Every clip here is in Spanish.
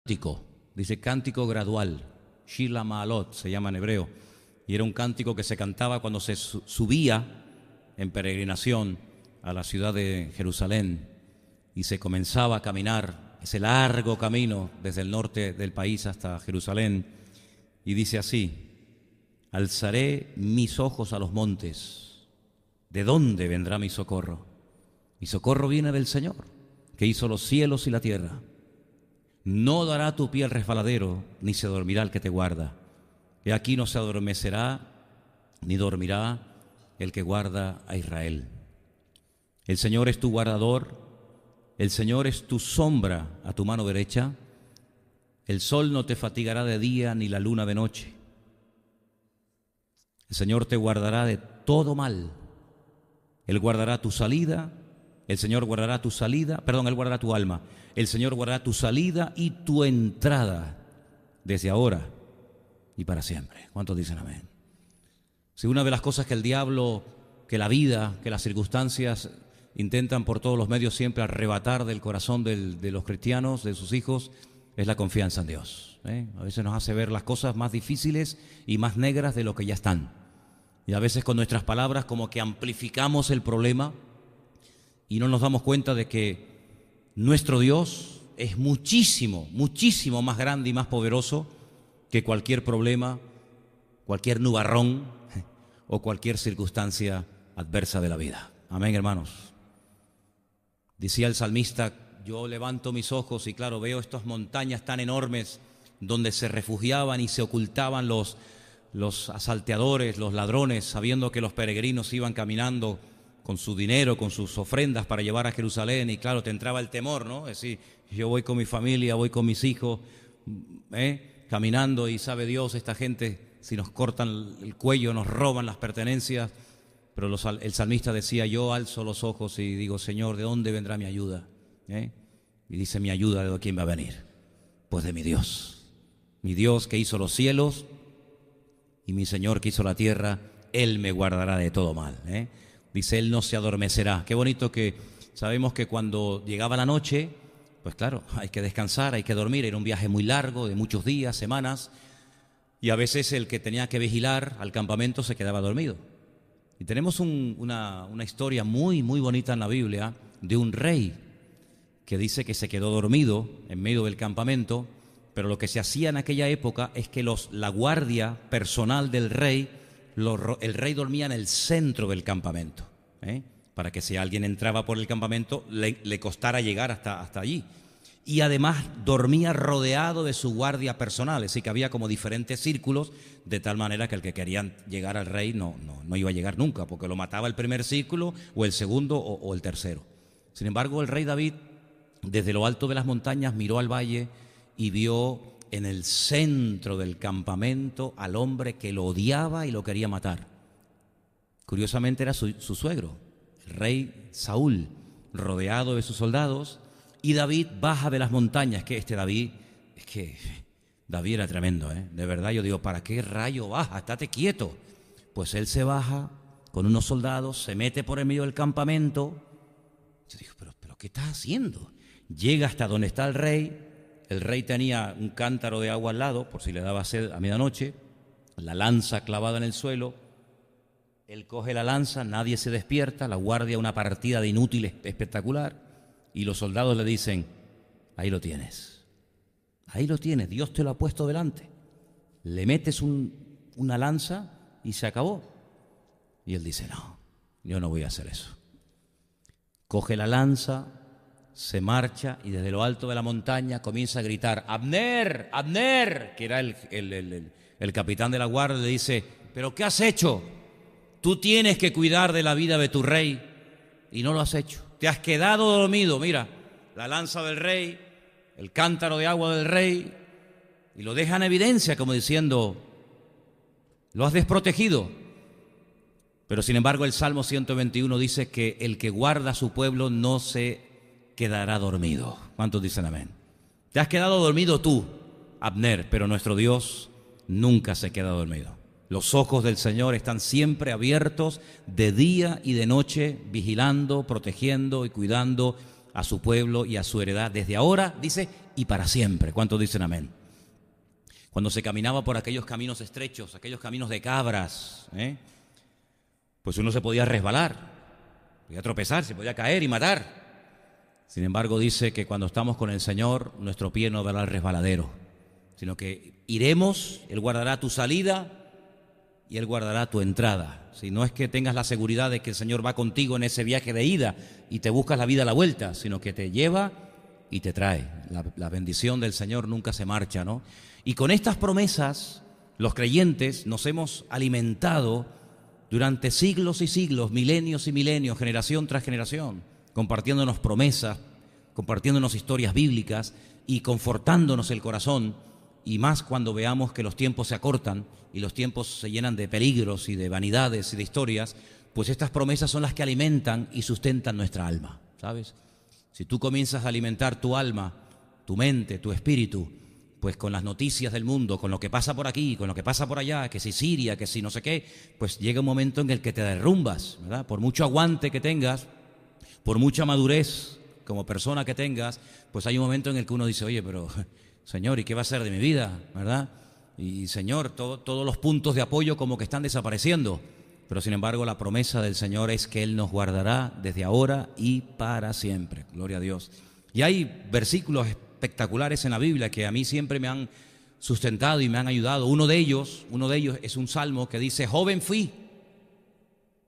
cántico, dice cántico gradual, Shila Maalot se llama en hebreo, y era un cántico que se cantaba cuando se subía en peregrinación a la ciudad de Jerusalén y se comenzaba a caminar ese largo camino desde el norte del país hasta Jerusalén, y dice así: alzaré mis ojos a los montes, ¿de dónde vendrá mi socorro? Mi socorro viene del Señor, que hizo los cielos y la tierra. No dará tu pie al resbaladero, ni se dormirá el que te guarda. He aquí no se adormecerá, ni dormirá el que guarda a Israel. El Señor es tu guardador, el Señor es tu sombra a tu mano derecha. El sol no te fatigará de día, ni la luna de noche. El Señor te guardará de todo mal. Él guardará tu salida. El Señor guardará tu salida, Él guardará tu alma. El Señor guardará tu salida y tu entrada desde ahora y para siempre. ¿Cuántos dicen amén? Si una de las cosas que el diablo, que la vida, que las circunstancias intentan por todos los medios siempre arrebatar del corazón de los cristianos, de sus hijos, es la confianza en Dios. A veces nos hace ver las cosas más difíciles y más negras de lo que ya están. Y a veces con nuestras palabras como que amplificamos el problema y no nos damos cuenta de que nuestro Dios es muchísimo, muchísimo más grande y más poderoso que cualquier problema, cualquier nubarrón o cualquier circunstancia adversa de la vida. Amén, hermanos. Decía el salmista: yo levanto mis ojos y claro, veo estas montañas tan enormes donde se refugiaban y se ocultaban los asalteadores, los ladrones, sabiendo que los peregrinos iban caminando con su dinero, con sus ofrendas para llevar a Jerusalén, y claro, te entraba el temor, ¿no? Es decir, yo voy con mi familia, voy con mis hijos, caminando, y sabe Dios, esta gente, si nos cortan el cuello, nos roban las pertenencias. Pero el salmista decía: yo alzo los ojos y digo, Señor, ¿de dónde vendrá mi ayuda? Y dice: mi ayuda, ¿de quién va a venir? Pues de mi Dios que hizo los cielos, y mi Señor que hizo la tierra. Él me guardará de todo mal. Dice: Él no se adormecerá. Qué bonito que sabemos que cuando llegaba la noche, pues claro, hay que descansar, hay que dormir. Era un viaje muy largo, de muchos días, semanas, y a veces el que tenía que vigilar al campamento se quedaba dormido. Y tenemos una historia muy, muy bonita en la Biblia de un rey que dice que se quedó dormido en medio del campamento, pero lo que se hacía en aquella época es que la guardia personal del rey, el rey dormía en el centro del campamento, para que si alguien entraba por el campamento le costara llegar hasta allí. Y además dormía rodeado de su guardia personal, así que había como diferentes círculos, de tal manera que el que quería llegar al rey no iba a llegar nunca, porque lo mataba el primer círculo o el segundo o el tercero. Sin embargo, el rey David, desde lo alto de las montañas, miró al valle y vio en el centro del campamento al hombre que lo odiaba y lo quería matar. Curiosamente era su suegro, el rey Saúl, rodeado de sus soldados. Y David baja de las montañas, David era tremendo, de verdad. Yo digo, ¿para qué rayo baja? Estate quieto. Pues él se baja con unos soldados, se mete por el medio del campamento. Yo digo, ¿pero qué estás haciendo? Llega hasta donde está el rey tenía un cántaro de agua al lado, por si le daba sed a medianoche, la lanza clavada en el suelo. Él coge la lanza, nadie se despierta, la guardia, una partida de inútiles espectacular. Y los soldados le dicen: ahí lo tienes, Dios te lo ha puesto delante. Le metes una lanza y se acabó. Y él dice: no, yo no voy a hacer eso. Coge la lanza, se marcha y desde lo alto de la montaña comienza a gritar: Abner, Abner, que era el capitán de la guardia. Le dice: ¿pero qué has hecho? Tú tienes que cuidar de la vida de tu rey y no lo has hecho. Te has quedado dormido. Mira, la lanza del rey, el cántaro de agua del rey, y lo deja en evidencia como diciendo: lo has desprotegido. Pero sin embargo el Salmo 121 dice que el que guarda a su pueblo no se quedará dormido. ¿Cuántos dicen amén? Te has quedado dormido tú, Abner, pero nuestro Dios nunca se queda dormido. Los ojos del Señor están siempre abiertos de día y de noche, vigilando, protegiendo y cuidando a su pueblo y a su heredad desde ahora, dice, y para siempre. ¿Cuántos dicen amén? Cuando se caminaba por aquellos caminos estrechos, aquellos caminos de cabras, pues uno se podía resbalar, podía tropezar, se podía caer y matar. Sin embargo, dice que cuando estamos con el Señor, nuestro pie no verá el resbaladero, sino que iremos, Él guardará tu salida y Él guardará tu entrada. Si no es que tengas la seguridad de que el Señor va contigo en ese viaje de ida y te buscas la vida a la vuelta, sino que te lleva y te trae. La bendición del Señor nunca se marcha, ¿no? Y con estas promesas, los creyentes nos hemos alimentado durante siglos y siglos, milenios y milenios, generación tras generación, compartiéndonos promesas, compartiéndonos historias bíblicas y confortándonos el corazón, y más cuando veamos que los tiempos se acortan y los tiempos se llenan de peligros y de vanidades y de historias, pues estas promesas son las que alimentan y sustentan nuestra alma, ¿sabes? Si tú comienzas a alimentar tu alma, tu mente, tu espíritu, pues con las noticias del mundo, con lo que pasa por aquí, con lo que pasa por allá, que si Siria, que si no sé qué, pues llega un momento en el que te derrumbas, ¿verdad? Por mucho aguante que tengas, por mucha madurez como persona que tengas, pues hay un momento en el que uno dice, oye, pero Señor, ¿y qué va a ser de mi vida? ¿Verdad? Y Señor, todos los puntos de apoyo como que están desapareciendo. Pero sin embargo la promesa del Señor es que Él nos guardará desde ahora y para siempre. Gloria a Dios. Y hay versículos espectaculares en la Biblia que a mí siempre me han sustentado y me han ayudado. Uno de ellos es un salmo que dice, joven fui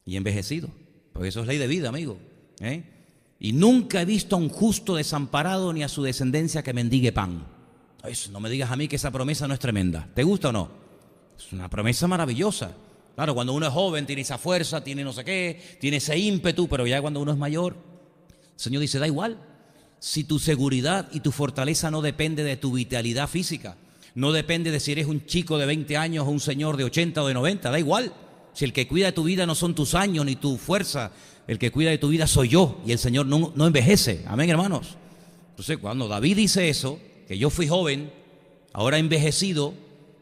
y envejecido. Porque eso es ley de vida, amigo. Y nunca he visto a un justo desamparado ni a su descendencia que mendigue pan. Eso, no me digas a mí que esa promesa no es tremenda. ¿Te gusta o no? Es una promesa maravillosa. Claro, cuando uno es joven tiene esa fuerza, tiene no sé qué, tiene ese ímpetu, pero ya cuando uno es mayor, el Señor dice, da igual. Si tu seguridad y tu fortaleza no depende de tu vitalidad física, no depende de si eres un chico de 20 años o un señor de 80 o de 90, da igual. Si el que cuida de tu vida no son tus años ni tu fuerza, el que cuida de tu vida soy yo, y el Señor no envejece. Amén, hermanos. Entonces, cuando David dice eso, que yo fui joven, ahora envejecido,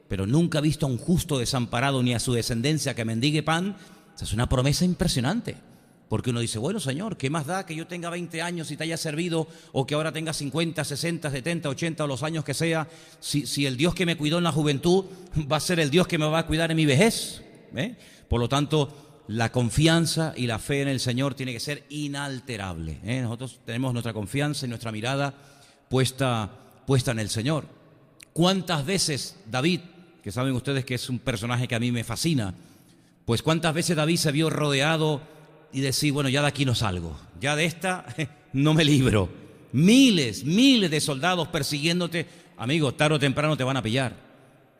pero nunca he visto a un justo desamparado ni a su descendencia que mendigue pan, esa es una promesa impresionante. Porque uno dice, bueno, Señor, ¿qué más da que yo tenga 20 años y te haya servido, o que ahora tenga 50, 60, 70, 80 o los años que sea, si el Dios que me cuidó en la juventud va a ser el Dios que me va a cuidar en mi vejez? Por lo tanto, la confianza y la fe en el Señor tiene que ser inalterable. Nosotros tenemos nuestra confianza y nuestra mirada puesta en el Señor. ¿Cuántas veces David, que saben ustedes que es un personaje que a mí me fascina, pues cuántas veces David se vio rodeado y decía, bueno, ya de aquí no salgo, ya de esta no me libro? Miles de soldados persiguiéndote, amigo, tarde o temprano te van a pillar.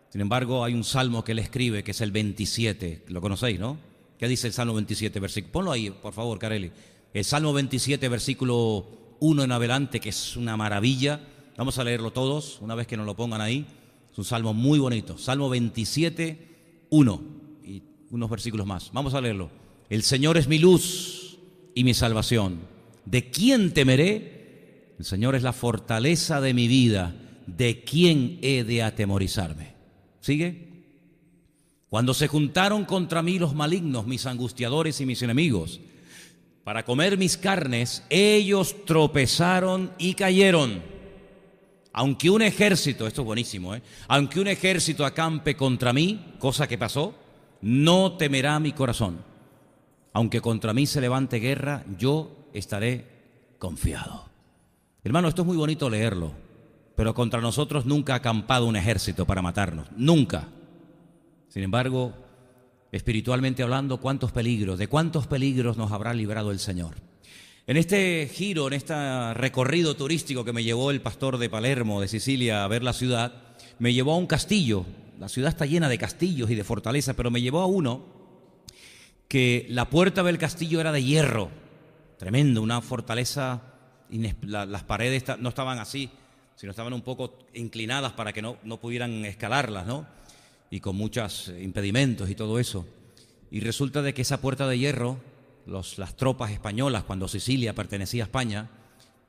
Sin embargo, hay un salmo que él escribe, que es el 27, lo conocéis, ¿no? ¿Qué dice el Salmo 27, versículo? Ponlo ahí, por favor, Carelli. El Salmo 27, versículo 1 en adelante, que es una maravilla. Vamos a leerlo todos, una vez que nos lo pongan ahí. Es un salmo muy bonito. Salmo 27, 1 y unos versículos más. Vamos a leerlo. El Señor es mi luz y mi salvación. ¿De quién temeré? El Señor es la fortaleza de mi vida. ¿De quién he de atemorizarme? ¿Sigue? Cuando se juntaron contra mí los malignos, mis angustiadores y mis enemigos, para comer mis carnes, ellos tropezaron y cayeron. Aunque un ejército, esto es buenísimo, aunque un ejército acampe contra mí, cosa que pasó, no temerá mi corazón. Aunque contra mí se levante guerra, yo estaré confiado. Hermano, esto es muy bonito leerlo, pero contra nosotros nunca ha acampado un ejército para matarnos, nunca. Sin embargo, espiritualmente hablando, ¿de cuántos peligros nos habrá librado el Señor? En este giro, en este recorrido turístico que me llevó el pastor de Palermo, de Sicilia, a ver la ciudad, me llevó a un castillo. La ciudad está llena de castillos y de fortalezas, pero me llevó a uno que la puerta del castillo era de hierro, tremendo, una fortaleza, las paredes no estaban así, sino estaban un poco inclinadas para que no pudieran escalarlas, ¿no? Y con muchos impedimentos y todo eso. Y resulta de que esa puerta de hierro, las tropas españolas, cuando Sicilia pertenecía a España,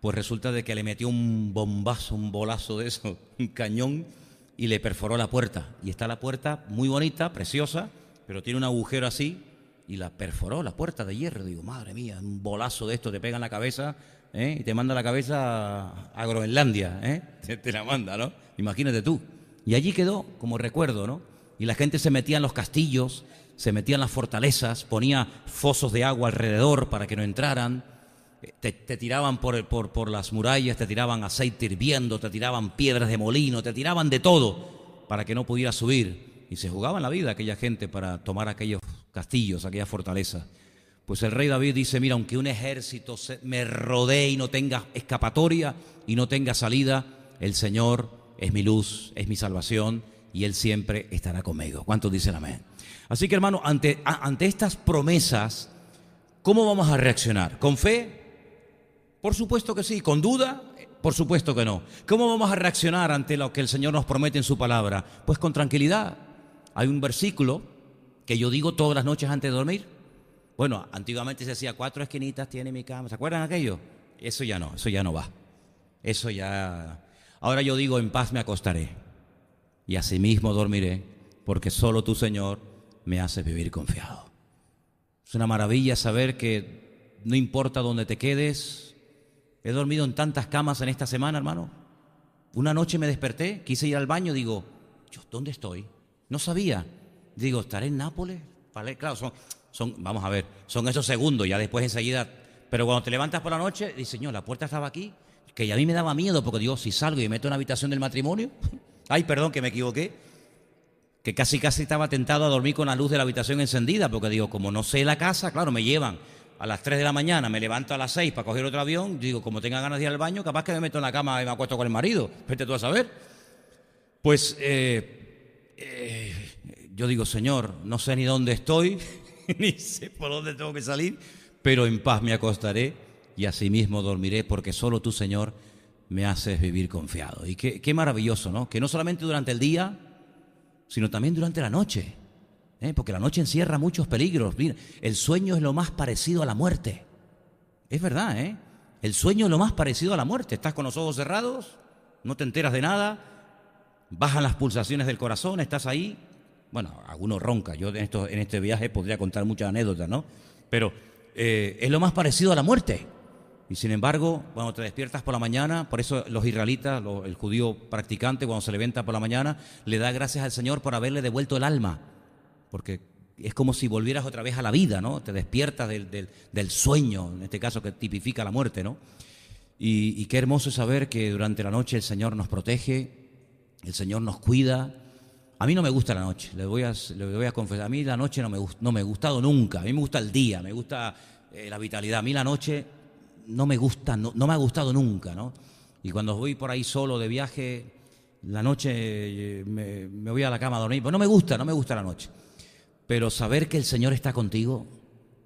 pues resulta de que le metió un bombazo, un bolazo de eso, un cañón, y le perforó la puerta. Y está la puerta muy bonita, preciosa, pero tiene un agujero así, y la perforó la puerta de hierro. Digo, madre mía, un bolazo de esto te pega en la cabeza, y te manda la cabeza a Groenlandia, te la manda, ¿no? Imagínate tú. Y allí quedó como recuerdo, ¿no? Y la gente se metía en los castillos, se metía en las fortalezas, ponía fosos de agua alrededor para que no entraran, te tiraban por las murallas, te tiraban aceite hirviendo, te tiraban piedras de molino, te tiraban de todo para que no pudieras subir. Y se jugaban la vida aquella gente para tomar aquellos castillos, aquellas fortalezas. Pues el rey David dice, mira, aunque un ejército me rodee y no tenga escapatoria y no tenga salida, el Señor es mi luz, es mi salvación y Él siempre estará conmigo. ¿Cuántos dicen amén? Así que, hermano, ante estas promesas, ¿cómo vamos a reaccionar? ¿Con fe? Por supuesto que sí. ¿Con duda? Por supuesto que no. ¿Cómo vamos a reaccionar ante lo que el Señor nos promete en su palabra? Pues con tranquilidad. Hay un versículo que yo digo todas las noches antes de dormir. Bueno, antiguamente se decía 4 esquinitas tiene mi cama. ¿Se acuerdan aquello? Eso ya no va. Eso ya... Ahora yo digo, en paz me acostaré y asimismo dormiré, porque solo tú, Señor, me haces vivir confiado. Es una maravilla saber que no importa dónde te quedes. He dormido en tantas camas en esta semana, hermano. Una noche me desperté, quise ir al baño, digo, ¿dónde estoy? No sabía. Digo, ¿estaré en Nápoles? Vale, claro, vamos a ver, son esos segundos, ya después enseguida. Pero cuando te levantas por la noche, dices, Señor, la puerta estaba aquí, que a mí me daba miedo, porque digo, si salgo y me meto en la habitación del matrimonio, ay, perdón, que me equivoqué, que casi estaba tentado a dormir con la luz de la habitación encendida, porque digo, como no sé la casa, claro, me llevan a las 3 de la mañana, me levanto a las 6 para coger otro avión, digo, como tenga ganas de ir al baño, capaz que me meto en la cama y me acuesto con el marido, vete tú a saber. Pues yo digo, Señor, no sé ni dónde estoy, ni sé por dónde tengo que salir, pero en paz me acostaré y asimismo dormiré, porque solo tú, Señor, me haces vivir confiado. Y qué maravilloso, ¿no? Que no solamente durante el día, sino también durante la noche, porque la noche encierra muchos peligros. Mira, el sueño es lo más parecido a la muerte. Es verdad, el sueño es lo más parecido a la muerte. Estás con los ojos cerrados, no te enteras de nada, bajan las pulsaciones del corazón, estás ahí. Bueno, algunos ronca. Yo en este viaje podría contar muchas anécdotas, ¿no? Pero es lo más parecido a la muerte. Y sin embargo, cuando te despiertas por la mañana, por eso los israelitas, el judío practicante, cuando se levanta por la mañana, le da gracias al Señor por haberle devuelto el alma. Porque es como si volvieras otra vez a la vida, ¿no? Te despiertas del sueño, en este caso que tipifica la muerte, ¿no? Y qué hermoso es saber que durante la noche el Señor nos protege, el Señor nos cuida. A mí no me gusta la noche, le voy a confesar. A mí la noche no me ha gustado nunca. A mí me gusta el día, me gusta la vitalidad. A mí la noche no me gusta, no me ha gustado nunca, ¿no? Y cuando voy por ahí solo de viaje, la noche me voy a la cama a dormir. Pues no me gusta la noche. Pero saber que el Señor está contigo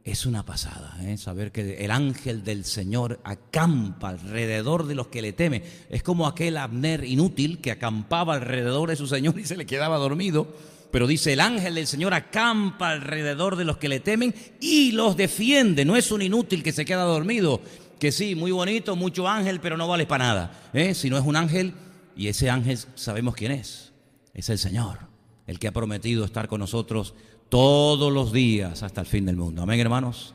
es una pasada, saber que el ángel del Señor acampa alrededor de los que le temen. Es como aquel Abner inútil que acampaba alrededor de su Señor y se le quedaba dormido. Pero dice, el ángel del Señor acampa alrededor de los que le temen y los defiende. No es un inútil que se queda dormido, que sí, muy bonito, mucho ángel, pero no vale para nada, sino es un ángel, y ese ángel sabemos quién es el Señor, el que ha prometido estar con nosotros todos los días hasta el fin del mundo. Amén, hermanos.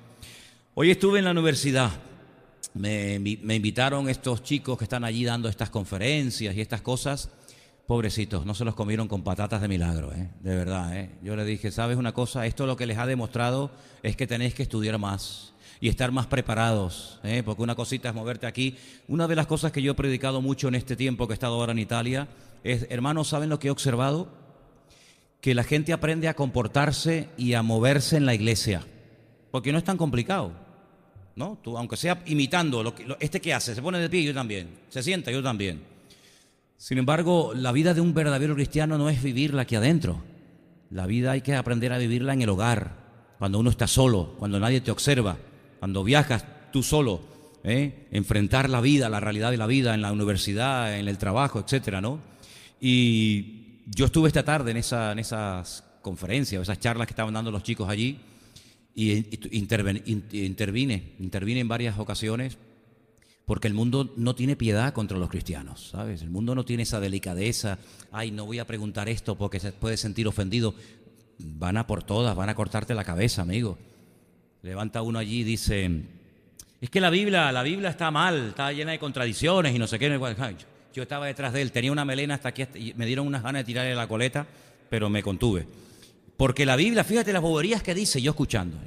Hoy estuve en la universidad. Me invitaron estos chicos que están allí dando estas conferencias y estas cosas. Pobrecitos, no se los comieron con patatas de milagro, de verdad. Yo les dije, ¿sabes una cosa? Esto lo que les ha demostrado es que tenéis que estudiar más y estar más preparados, porque una cosita es moverte aquí. Una de las cosas que yo he predicado mucho en este tiempo que he estado ahora en Italia es, hermanos, ¿saben lo que he observado? Que la gente aprende a comportarse y a moverse en la iglesia, porque no es tan complicado, ¿no? Tú, aunque sea imitando, este que hace, se pone de pie, yo también, se sienta, yo también. Sin embargo, la vida de un verdadero cristiano no es vivirla aquí adentro. La vida hay que aprender a vivirla en el hogar, cuando uno está solo, cuando nadie te observa, cuando viajas tú solo, enfrentar la vida, la realidad de la vida en la universidad, en el trabajo, etcétera, ¿no? Y yo estuve esta tarde en esas conferencias, esas charlas que estaban dando los chicos allí, y intervine en varias ocasiones, porque el mundo no tiene piedad contra los cristianos, ¿sabes? El mundo no tiene esa delicadeza. Ay, no voy a preguntar esto porque se puede sentir ofendido. Van a por todas, van a cortarte la cabeza, amigo. Levanta uno allí y dice, Es que la Biblia está mal, está llena de contradicciones y no sé qué. Yo estaba detrás de él, tenía una melena hasta aquí y me dieron unas ganas de tirarle la coleta, pero me contuve. Porque la Biblia, fíjate las boberías que dice, yo escuchando.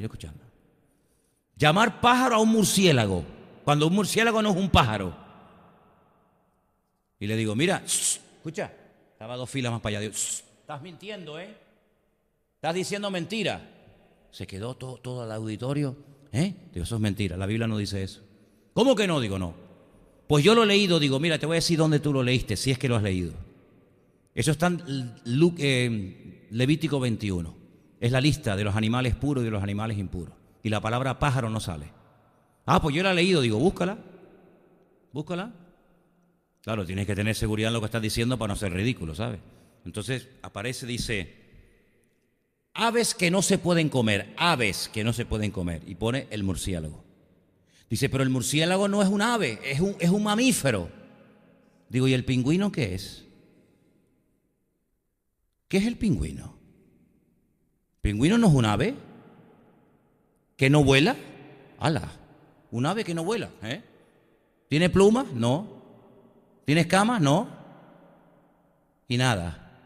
Llamar pájaro a un murciélago, cuando un murciélago no es un pájaro. Y le digo, mira, escucha, estaba 2 filas más para allá. Digo, estás mintiendo, ¿eh? Estás diciendo mentira. Se quedó todo el auditorio. Digo, eso es mentira, la Biblia no dice eso. ¿Cómo que no? Digo, no. Pues yo lo he leído, digo, mira, te voy a decir dónde tú lo leíste, si es que lo has leído. Eso está en Levítico 21. Es la lista de los animales puros y de los animales impuros. Y la palabra pájaro no sale. Pues yo la he leído, digo, búscala. Claro, tienes que tener seguridad en lo que estás diciendo para no ser ridículo, ¿sabes? Entonces aparece, dice, aves que no se pueden comer, y pone el murciélago. Dice, pero el murciélago no es un ave, es un mamífero. Digo, ¿y el pingüino qué es? ¿Qué es el pingüino? ¿El pingüino no es un ave que no vuela? ¡Hala! Un ave que no vuela, ¿eh? ¿Tiene plumas? No. ¿Tiene escamas? No. Y nada.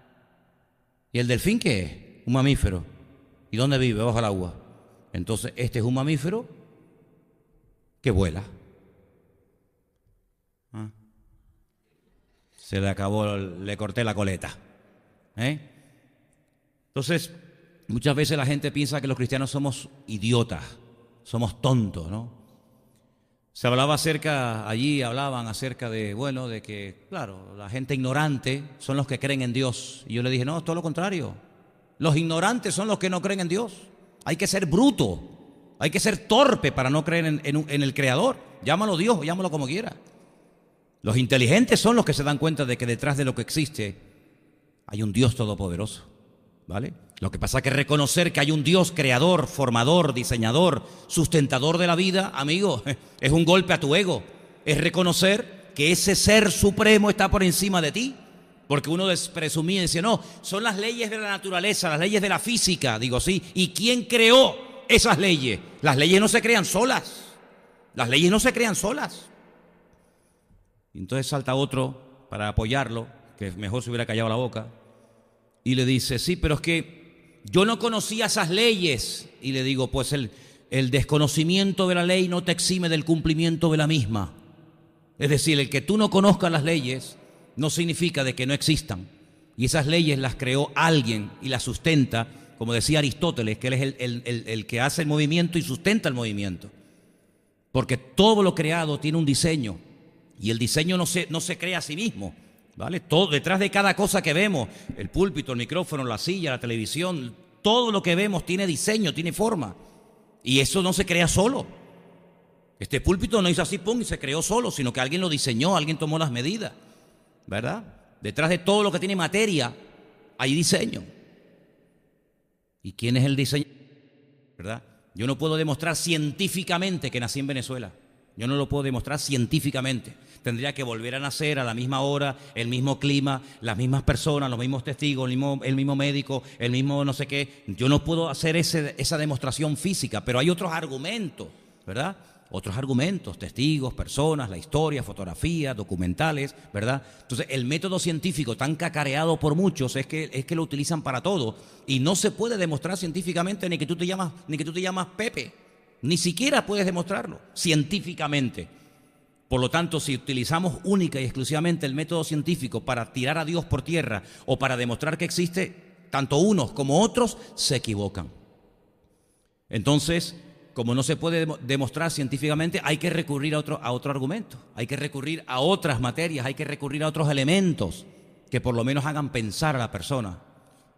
¿Y el delfín qué es? Un mamífero. ¿Y dónde vive? Bajo el agua. Entonces, este es un mamífero que vuela. Se le acabó, le corté la coleta. Entonces, muchas veces la gente piensa que los cristianos somos idiotas, somos tontos, ¿no? Se hablaba hablaban acerca de que, claro, la gente ignorante son los que creen en Dios. Y yo le dije, no, es todo lo contrario. Los ignorantes son los que no creen en Dios. Hay que ser bruto, hay que ser torpe para no creer en el Creador. Llámalo Dios o llámalo como quiera. Los inteligentes son los que se dan cuenta de que detrás de lo que existe hay un Dios todopoderoso, ¿vale? Lo que pasa es que reconocer que hay un Dios creador, formador, diseñador, sustentador de la vida, amigo, es un golpe a tu ego. Es reconocer que ese ser supremo está por encima de ti. Porque uno presumía y decía, no, son las leyes de la naturaleza, las leyes de la física. Digo, sí. ¿Y quién creó esas leyes? Las leyes no se crean solas. Y entonces salta otro para apoyarlo, que mejor se hubiera callado la boca, y le dice, sí, pero es que yo no conocía esas leyes. Y le digo, pues el desconocimiento de la ley no te exime del cumplimiento de la misma. Es decir, el que tú no conozcas las leyes no significa de que no existan. Y esas leyes las creó alguien y las sustenta, como decía Aristóteles, que él es el que hace el movimiento y sustenta el movimiento. Porque todo lo creado tiene un diseño, y el diseño no se crea a sí mismo, ¿vale? Todo, detrás de cada cosa que vemos, el púlpito, el micrófono, la silla, la televisión, todo lo que vemos tiene diseño, tiene forma. Y eso no se crea solo. Este púlpito no hizo así, pum, y se creó solo, sino que alguien lo diseñó, alguien tomó las medidas, ¿verdad? Detrás de todo lo que tiene materia hay diseño. ¿Y quién es el diseño? ¿Verdad? Yo no puedo demostrar científicamente que nací en Venezuela. Yo no lo puedo demostrar científicamente. Tendría que volver a nacer a la misma hora, el mismo clima, las mismas personas, los mismos testigos, el mismo médico, el mismo no sé qué. Yo no puedo hacer esa demostración física, pero hay otros argumentos, ¿verdad? Otros argumentos, testigos, personas, la historia, fotografías, documentales, ¿verdad? Entonces, el método científico tan cacareado por muchos es que lo utilizan para todo, y no se puede demostrar científicamente ni que tú te llamas Pepe, ni siquiera puedes demostrarlo científicamente. Por lo tanto, si utilizamos única y exclusivamente el método científico para tirar a Dios por tierra o para demostrar que existe, tanto unos como otros se equivocan. Entonces, como no se puede demostrar científicamente, hay que recurrir a otro argumento, hay que recurrir a otras materias, hay que recurrir a otros elementos que por lo menos hagan pensar a la persona.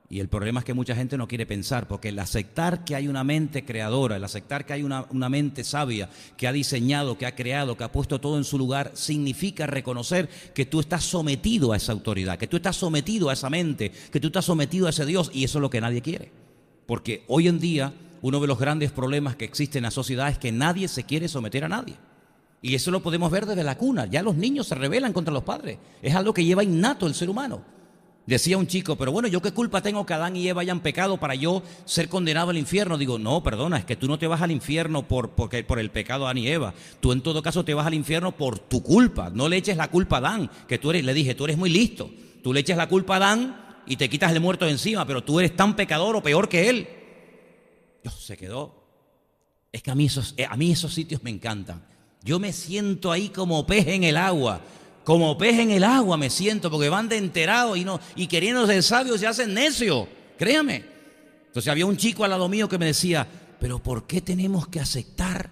Y el problema es que mucha gente no quiere pensar, porque el aceptar que hay una mente creadora, el aceptar que hay una mente sabia, que ha diseñado, que ha creado, que ha puesto todo en su lugar, significa reconocer que tú estás sometido a esa autoridad, que tú estás sometido a esa mente, que tú estás sometido a ese Dios, y eso es lo que nadie quiere. Porque hoy en día uno de los grandes problemas que existe en la sociedad es que nadie se quiere someter a nadie. Y eso lo podemos ver desde la cuna. Ya los niños se rebelan contra los padres. Es algo que lleva innato el ser humano. Decía un chico, pero bueno, ¿yo qué culpa tengo que Adán y Eva hayan pecado para yo ser condenado al infierno? Digo, no, perdona, es que tú no te vas al infierno por el pecado de Adán y Eva. Tú en todo caso te vas al infierno por tu culpa. No le eches la culpa a Adán, que le dije, tú eres muy listo. Tú le eches la culpa a Adán y te quitas el muerto de encima, pero tú eres tan pecador o peor que él. Dios, se quedó. Es que a mí esos sitios me encantan. Yo me siento ahí como pez en el agua. Como pez en el agua me siento, porque van de enterados y queriendo ser sabios se hacen necios, créame. Entonces había un chico al lado mío que me decía, pero ¿por qué tenemos que aceptar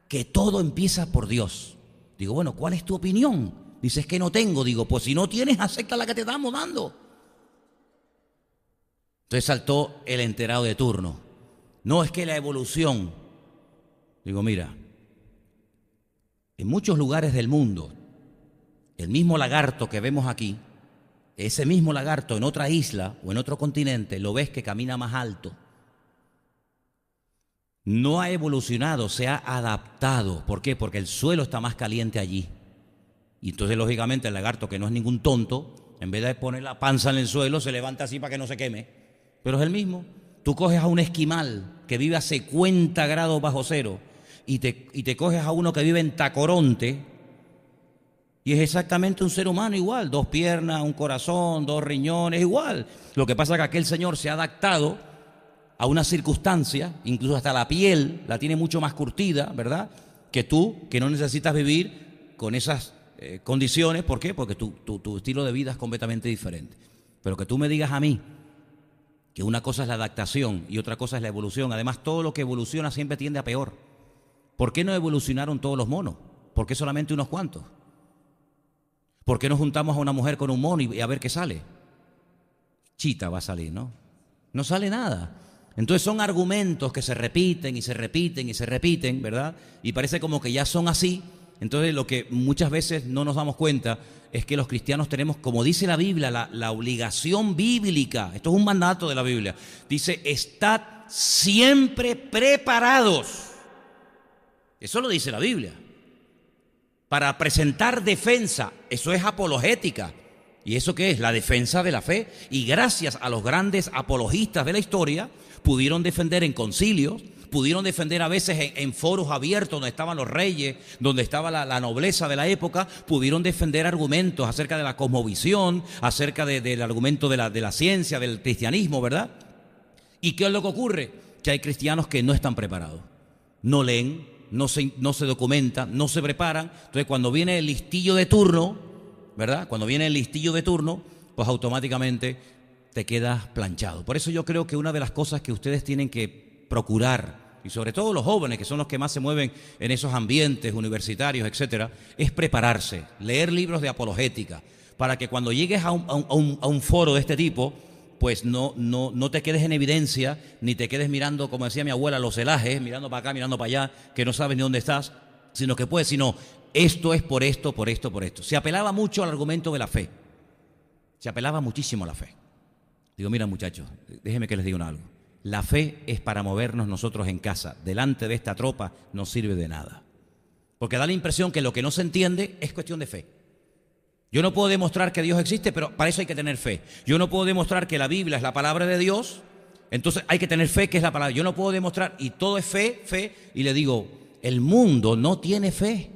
que todo empieza por Dios? Digo, bueno, ¿cuál es tu opinión? Dices que no tengo. Digo, pues si no tienes, acepta la que te estamos dando. Entonces saltó el enterado de turno. No, es que la evolución. Digo, mira, en muchos lugares del mundo, el mismo lagarto que vemos aquí, ese mismo lagarto en otra isla o en otro continente, lo ves que camina más alto. No ha evolucionado, se ha adaptado. ¿Por qué? Porque el suelo está más caliente allí. Y entonces, lógicamente, el lagarto, que no es ningún tonto, en vez de poner la panza en el suelo, se levanta así para que no se queme. Pero es el mismo. Tú coges a un esquimal que vive a 50 grados bajo cero y te coges a uno que vive en Tacoronte, y es exactamente un ser humano igual, 2 piernas, un corazón, 2 riñones, igual. Lo que pasa es que aquel señor se ha adaptado a una circunstancia, incluso hasta la piel la tiene mucho más curtida, ¿verdad? Que tú, que no necesitas vivir con esas condiciones. ¿Por qué? Porque tu estilo de vida es completamente diferente. Pero que tú me digas a mí que una cosa es la adaptación y otra cosa es la evolución. Además, todo lo que evoluciona siempre tiende a peor. ¿Por qué no evolucionaron todos los monos? ¿Por qué solamente unos cuantos? ¿Por qué no juntamos a una mujer con un mono y a ver qué sale? Chita va a salir, ¿no? No sale nada. Entonces son argumentos que se repiten y se repiten y se repiten, ¿verdad? Y parece como que ya son así. Entonces lo que muchas veces no nos damos cuenta es que los cristianos tenemos, como dice la Biblia, la obligación bíblica. Esto es un mandato de la Biblia. Dice, estad siempre preparados. Eso lo dice la Biblia. Para presentar defensa, eso es apologética. ¿Y eso qué es? La defensa de la fe. Y gracias a los grandes apologistas de la historia, pudieron defender en concilios, pudieron defender a veces en foros abiertos donde estaban los reyes, donde estaba la nobleza de la época, pudieron defender argumentos acerca de la cosmovisión, acerca del argumento de la ciencia, del cristianismo, ¿verdad? ¿Y qué es lo que ocurre? Que hay cristianos que no están preparados, no leen, no se documentan, no se preparan. Entonces cuando viene el listillo de turno, ¿verdad? Cuando viene el listillo de turno, pues automáticamente te quedas planchado. Por eso yo creo que una de las cosas que ustedes tienen que procurar, y sobre todo los jóvenes, que son los que más se mueven en esos ambientes universitarios, etcétera, es prepararse, leer libros de apologética, para que cuando llegues a un foro de este tipo, pues no te quedes en evidencia, ni te quedes mirando, como decía mi abuela, los celajes, mirando para acá, mirando para allá, que no sabes ni dónde estás, sino esto es por esto, por esto, por esto. Se apelaba mucho al argumento de la fe. Se apelaba muchísimo a la fe. Digo, mira muchachos, déjenme que les diga algo. La fe es para movernos nosotros en casa. Delante de esta tropa no sirve de nada. Porque da la impresión que lo que no se entiende es cuestión de fe. Yo no puedo demostrar que Dios existe, pero para eso hay que tener fe. Yo no puedo demostrar que la Biblia es la palabra de Dios, entonces hay que tener fe que es la palabra. Yo no puedo demostrar, y todo es fe, y le digo, el mundo no tiene fe.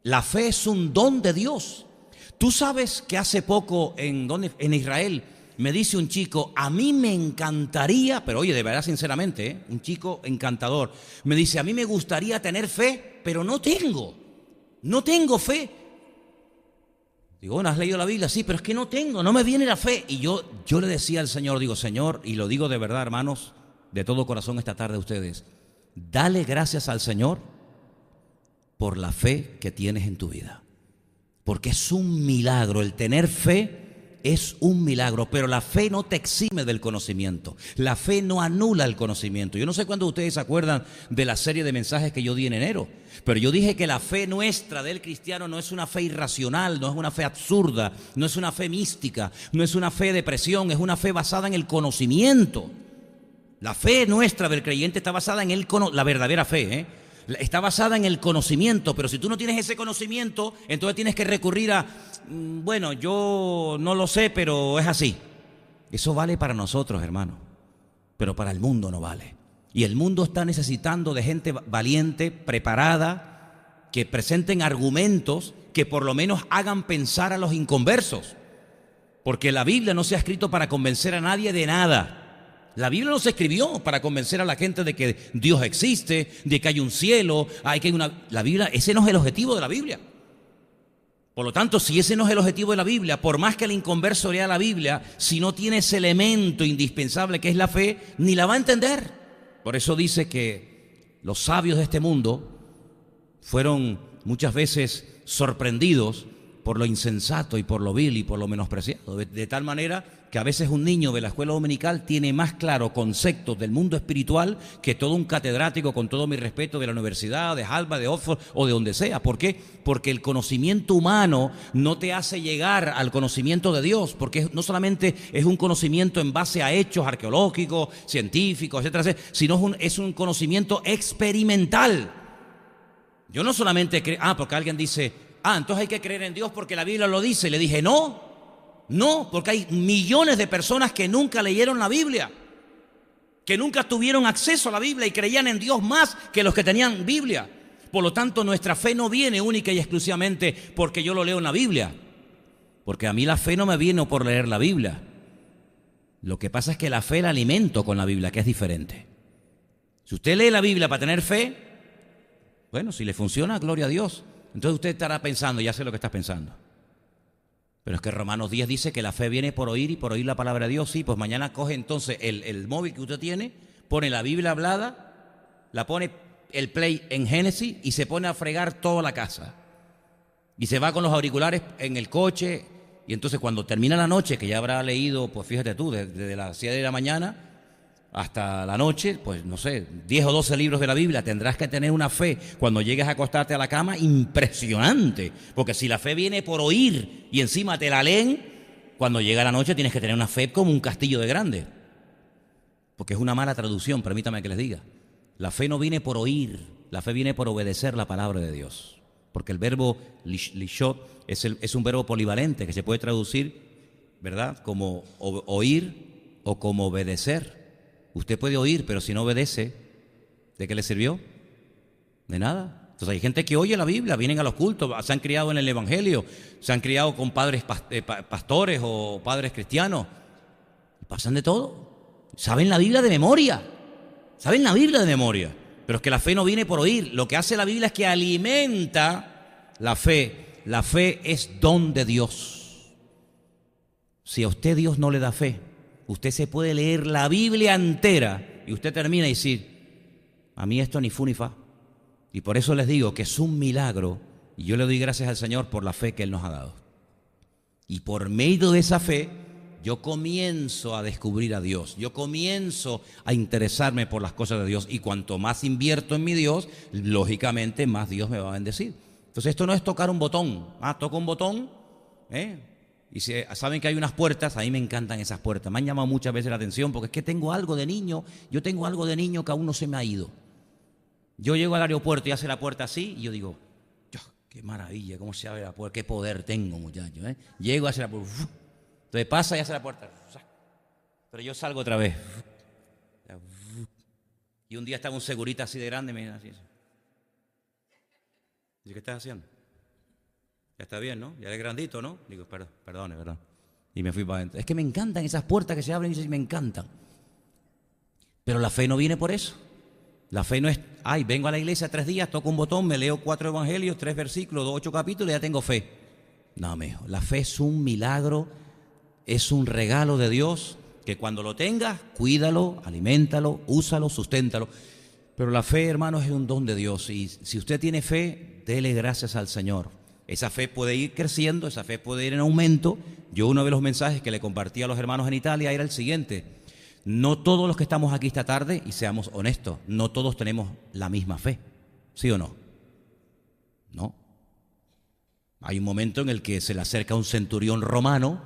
La fe es un don de Dios. Tú sabes que hace poco en Israel me dice un chico, a mí me encantaría, pero oye, de verdad sinceramente, un chico encantador, me dice, a mí me gustaría tener fe, pero no tengo fe. Digo, bueno, ¿has leído la Biblia? Sí, pero es que no me viene la fe. Y yo le decía al Señor, digo, Señor, y lo digo de verdad, hermanos, de todo corazón esta tarde a ustedes, dale gracias al Señor por la fe que tienes en tu vida. Porque es un milagro, el tener fe es un milagro, pero la fe no te exime del conocimiento. La fe no anula el conocimiento. Yo no sé cuándo ustedes se acuerdan de la serie de mensajes que yo di en enero, pero yo dije que la fe nuestra del cristiano no es una fe irracional, no es una fe absurda, no es una fe mística, no es una fe de presión, es una fe basada en el conocimiento. La fe nuestra del creyente está basada en la verdadera fe, está basada en el conocimiento, pero si tú no tienes ese conocimiento, entonces tienes que recurrir a, bueno, yo no lo sé, pero es así. Eso vale para nosotros, hermano, pero para el mundo no vale. Y el mundo está necesitando de gente valiente, preparada, que presenten argumentos que por lo menos hagan pensar a los inconversos. Porque la Biblia no se ha escrito para convencer a nadie de nada. La Biblia no se escribió para convencer a la gente de que Dios existe, de que hay un cielo, que hay una... La Biblia, ese no es el objetivo de la Biblia. Por lo tanto, si ese no es el objetivo de la Biblia, por más que el inconverso lea la Biblia, si no tiene ese elemento indispensable que es la fe, ni la va a entender. Por eso dice que los sabios de este mundo fueron muchas veces sorprendidos por lo insensato y por lo vil y por lo menospreciado. De tal manera que a veces un niño de la escuela dominical tiene más claro conceptos del mundo espiritual que todo un catedrático, con todo mi respeto, de la universidad, de Harvard, de Oxford o de donde sea. ¿Por qué? Porque el conocimiento humano no te hace llegar al conocimiento de Dios, porque no solamente es un conocimiento en base a hechos arqueológicos, científicos, etcétera, etcétera, sino es un conocimiento experimental. Yo no solamente creo, porque alguien dice, entonces hay que creer en Dios porque la Biblia lo dice. Le dije, no, porque hay millones de personas que nunca leyeron la Biblia, que nunca tuvieron acceso a la Biblia y creían en Dios más que los que tenían Biblia. Por lo tanto, nuestra fe no viene única y exclusivamente porque yo lo leo en la Biblia, porque a mí la fe no me viene por leer la Biblia. Lo que pasa es que la fe la alimento con la Biblia, que es diferente. Si usted lee la Biblia para tener fe, bueno, si le funciona, gloria a Dios. Entonces usted estará pensando, ya sé lo que estás pensando. Pero es que Romanos 10 dice que la fe viene por oír y por oír la palabra de Dios. Sí, pues mañana coge entonces el móvil que usted tiene, pone la Biblia hablada, la pone el play en Génesis y se pone a fregar toda la casa. Y se va con los auriculares en el coche. Y entonces cuando termina la noche, que ya habrá leído, pues fíjate tú, desde las 7 de la mañana hasta la noche, pues no sé, 10 o 12 libros de la Biblia, tendrás que tener una fe cuando llegues a acostarte a la cama impresionante, porque si la fe viene por oír y encima te la leen, cuando llega la noche tienes que tener una fe como un castillo de grande, porque es una mala traducción, permítame que les diga. La fe no viene por oír, la fe viene por obedecer la palabra de Dios, porque el verbo lishot es un verbo polivalente que se puede traducir, ¿verdad?, como oír o como obedecer. Usted puede oír, pero si no obedece, ¿de qué le sirvió? De nada. Entonces hay gente que oye la Biblia, vienen a los cultos, se han criado en el Evangelio, se han criado con padres pastores o padres cristianos, pasan de todo. Saben la Biblia de memoria, pero es que la fe no viene por oír. Lo que hace la Biblia es que alimenta la fe. La fe es don de Dios. Si a usted Dios no le da fe, usted se puede leer la Biblia entera y usted termina y decir, a mí esto ni fu ni fa. Y por eso les digo que es un milagro y yo le doy gracias al Señor por la fe que Él nos ha dado. Y por medio de esa fe, yo comienzo a descubrir a Dios, yo comienzo a interesarme por las cosas de Dios y cuanto más invierto en mi Dios, lógicamente más Dios me va a bendecir. Entonces esto no es tocar un botón, toco un botón, y si saben que hay unas puertas, a mí me encantan esas puertas, me han llamado muchas veces la atención porque es que tengo algo de niño, que aún no se me ha ido. Yo llego al aeropuerto y hace la puerta así y yo digo, qué maravilla, cómo se abre la puerta, qué poder tengo, muchacho. Llego a hacer la puerta, entonces pasa y hace la puerta, pero yo salgo otra vez. Y un día estaba un segurita así de grande y me dice así. Dice, ¿qué estás haciendo? Ya está bien, ¿no? Ya eres grandito, ¿no? Digo, perdone. Y me fui para adentro. Es que me encantan esas puertas que se abren y me encantan. Pero la fe no viene por eso. La fe no es, vengo a la iglesia 3 días, toco un botón, me leo 4 evangelios, 3 versículos, 8 capítulos y ya tengo fe. No, mijo, la fe es un milagro, es un regalo de Dios que cuando lo tengas, cuídalo, aliméntalo, úsalo, susténtalo. Pero la fe, hermanos, es un don de Dios y si usted tiene fe, dele gracias al Señor. Esa fe puede ir creciendo, esa fe puede ir en aumento. Yo uno de los mensajes que le compartí a los hermanos en Italia era el siguiente. No todos los que estamos aquí esta tarde, y seamos honestos, no todos tenemos la misma fe. ¿Sí o no? No. Hay un momento en el que se le acerca un centurión romano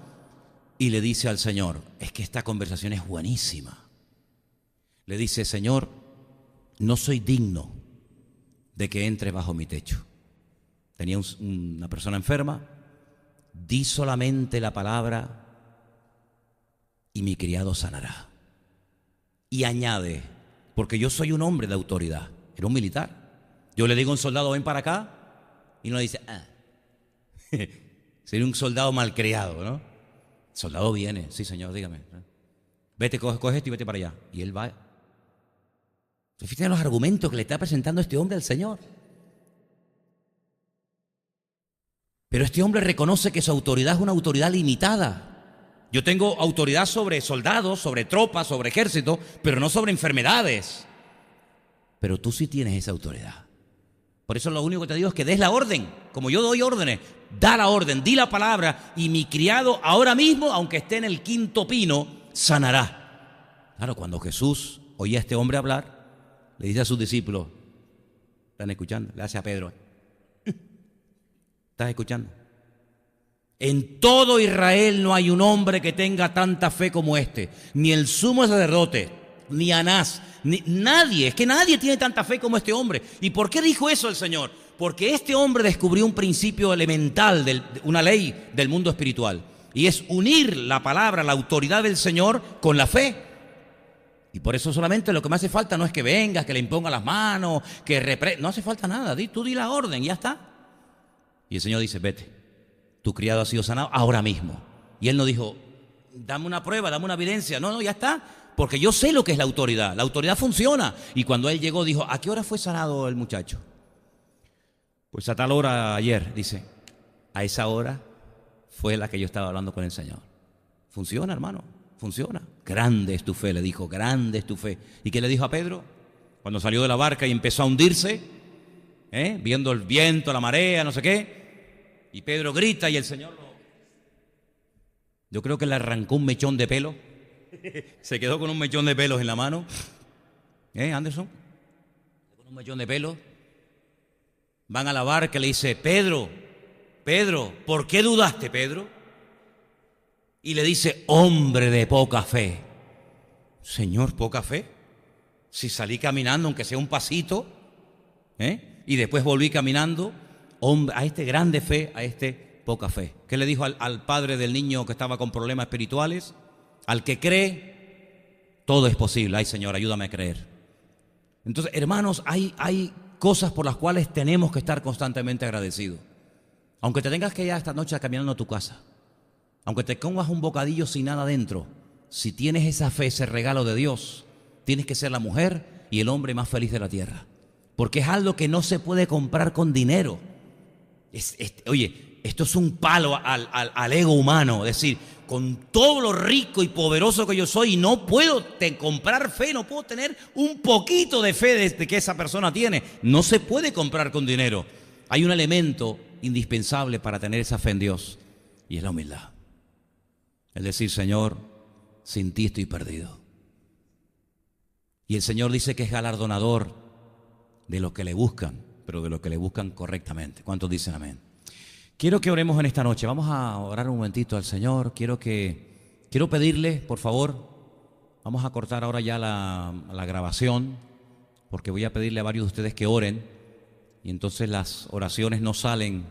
y le dice al Señor, es que esta conversación es buenísima. Le dice, Señor, no soy digno de que entres bajo mi techo. Tenía una persona enferma, di solamente la palabra y mi criado sanará. Y añade, porque yo soy un hombre de autoridad, era un militar. Yo le digo a un soldado, ven para acá, y no le dice, ah. Sería un soldado malcriado, ¿no? El soldado viene, sí señor, dígame. Vete, coge esto y vete para allá. Y él va. Fíjate los argumentos que le está presentando este hombre al Señor. Pero este hombre reconoce que su autoridad es una autoridad limitada. Yo tengo autoridad sobre soldados, sobre tropas, sobre ejércitos, pero no sobre enfermedades. Pero tú sí tienes esa autoridad. Por eso lo único que te digo es que des la orden. Como yo doy órdenes, da la orden, di la palabra y mi criado ahora mismo, aunque esté en el quinto pino, sanará. Claro, cuando Jesús oía a este hombre hablar, le dice a sus discípulos, ¿están escuchando? Le hace a Pedro, ¿estás escuchando? En todo Israel no hay un hombre que tenga tanta fe como este, ni el sumo sacerdote, ni Anás, ni nadie, es que nadie tiene tanta fe como este hombre. ¿Y por qué dijo eso el Señor? Porque este hombre descubrió un principio elemental, una ley del mundo espiritual, y es unir la palabra, la autoridad del Señor con la fe. Y por eso solamente lo que me hace falta no es que vengas, que le imponga las manos, no hace falta nada, tú di la orden y ya está. Y el Señor dice, vete, tu criado ha sido sanado ahora mismo. Y él no dijo, dame una prueba, dame una evidencia, no, ya está, porque yo sé lo que es la autoridad funciona. Y cuando él llegó dijo, ¿a qué hora fue sanado el muchacho? Pues a tal hora ayer, dice, a esa hora fue la que yo estaba hablando con el Señor. Funciona, hermano, funciona. Grande es tu fe, le dijo, grande es tu fe. ¿Y qué le dijo a Pedro? Cuando salió de la barca y empezó a hundirse, viendo el viento, la marea, no sé qué, y Pedro grita y el Señor yo creo que le arrancó un mechón de pelo. Se quedó con un mechón de pelos en la mano. Anderson? Con un mechón de pelo. Van a la barca y le dice, Pedro, ¿por qué dudaste, Pedro? Y le dice, hombre de poca fe. Señor, ¿poca fe? Si salí caminando, aunque sea un pasito, y después volví caminando, hombre, a este grande fe, a este poca fe. ¿Qué le dijo al padre del niño que estaba con problemas espirituales? Al que cree, todo es posible. Ay, Señor, ayúdame a creer. Entonces, hermanos, hay cosas por las cuales tenemos que estar constantemente agradecidos. Aunque te tengas que ir esta noche caminando a tu casa, aunque te comas un bocadillo sin nada dentro, si tienes esa fe, ese regalo de Dios, tienes que ser la mujer y el hombre más feliz de la tierra. Porque es algo que no se puede comprar con dinero. Oye, esto es un palo al ego humano. Es decir, con todo lo rico y poderoso que yo soy, no puedo comprar fe, no puedo tener un poquito de fe de que esa persona tiene. No se puede comprar con dinero. Hay un elemento indispensable para tener esa fe en Dios, y es la humildad. Es decir, Señor, sin ti estoy perdido. Y el Señor dice que es galardonador de los que le buscan, pero de los que le buscan correctamente. ¿Cuántos dicen amén? Quiero que oremos en esta noche. Vamos a orar un momentito al Señor. Quiero pedirle, por favor, vamos a cortar ahora ya la grabación, porque voy a pedirle a varios de ustedes que oren, y entonces las oraciones no salen